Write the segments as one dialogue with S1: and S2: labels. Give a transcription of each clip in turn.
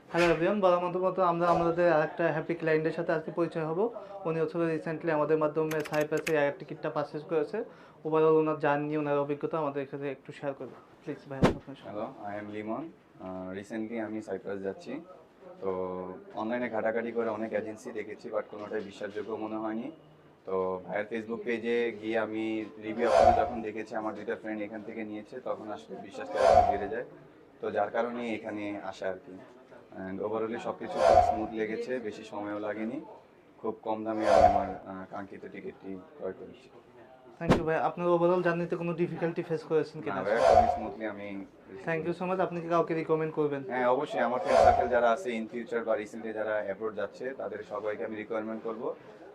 S1: Hello everyone, বলার মতো আমরা আমাদের আরেকটা হ্যাপি ক্লায়েন্টের সাথে আজকে পরিচয় হব। উনি হচ্ছে রিসেন্টলি আমাদের মাধ্যমে সাইপ্রাসে এয়ার টিকিটটা পারচেজ করেছে। ওভারঅল ওনার জার্নি, ওনার অভিজ্ঞতা আমাদের সাথে একটু শেয়ার করবেন প্লিজ ভাই। আপনার সাথে
S2: hello, I am Limon. Recently আমি সাইপ্রাস যাচ্ছি। তো অনলাইনে ঘাটাঘাটি করে অনেক এজেন্সি দেখেছি, বাট কোনোটাই বিশ্বাসযোগ্য মনে হয়নি। তো ভাইয়ের ফেসবুক পেজে গিয়ে আমি রিভিউ আপনারা যখন দেখেছি, আমার দুইটা ফ্রেন্ড এখান থেকে নিয়েছে, তখন আসলে বিশ্বাসটা আরো বেড়ে যায়। তো যার কারণে এখানে আসা আর কি। অ্যান্ড ওভারঅলি সব কিছু খুব স্মুথ লেগেছে, বেশি সময়ও লাগেনি। খুব কম দামে আমি আমার কাঙ্ক্ষিত টিকিটটি ক্রয় করেছি।
S1: থ্যাংক ইউ ভাই। আপনার ওভারঅল জার্নিতে কোনো ডিফিকাল্টি ফেস করেছেন
S2: না
S1: কিনা?
S2: ভাইয়া, খুবই স্মুথলি আমি রিসিভ
S1: থ্যাংক ইউ
S2: করেছি।
S1: So much. আপনি কি কাউকে রিকমেন্ড করবেন?
S2: হ্যাঁ, অবশ্যই আমার ফ্রেন্ড সার্কেল যারা আছে ইন ফিউচার বা রিসেন্টলি যারা অ্যাব্রোড যাচ্ছে, তাদের সবাইকে আমি রিকোয়ারমেন্ট করবো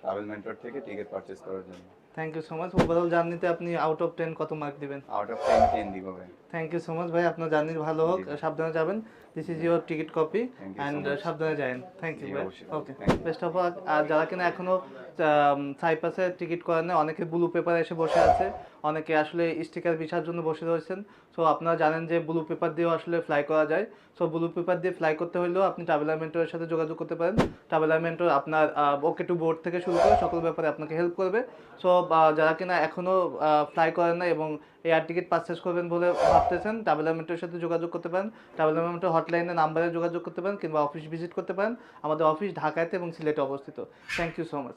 S2: ট্রাভেল মেন্টর থেকে টিকিট পারচেজ করার জন্য।
S1: Thank you so much. Overall জার্নিতে আপনি আউট অফ 10 কত মার্ক দিবেন?
S2: আউট অফ 10 দিব ভাই।
S1: থ্যাংক ইউ সো মাচ ভাই। আপনার জার্নি ভালো হোক,
S2: জি ভাই।
S1: সাবধানে যাবেন। This is your ticket copy
S2: thank you so
S1: and
S2: much.
S1: সাবধানে যাবেন। থ্যাংক ইউ
S2: জি
S1: ভাই।
S2: অবশ্যই।
S1: Okay,
S2: thank you.
S1: Best of luck. আর যারা কিনা এখনো সাইপ্রাসে টিকিট করেন না, অনেকে ব্লু পেপারে এসে বসে আছে, অনেকে আসলে স্টিকার বিছার জন্য বসে রয়েছেন। সো আপনারা জানেন যে ব্লু পেপার দিয়েও আসলে ফ্লাই করা যায়। সো ব্লু পেপার দিয়ে ফ্লাই করতে হলেও আপনি ট্রাভেলার মেন্টরের সাথে যোগাযোগ করতে পারেন। ট্রাভেলার মেন্টর আপনার ওকে টু বোর্ড থেকে শুরু করে সকল ব্যাপারে আপনাকে হেল্প করবে। সো যারা কিনা এখনও ফ্লাই করেন না এবং এয়ার টিকিট পারচেস করবেন বলে ভাবতেছেন, ট্রাভেলার মেন্টরের সাথে যোগাযোগ করতে পারেন। ট্রাভেলার মেন্টর হটলাইনের নাম্বারে যোগাযোগ করতে পারেন কিংবা অফিস ভিজিট করতে পারেন। আমাদের অফিস ঢাকাতে এবং সিলেটে অবস্থিত। Thank you so much.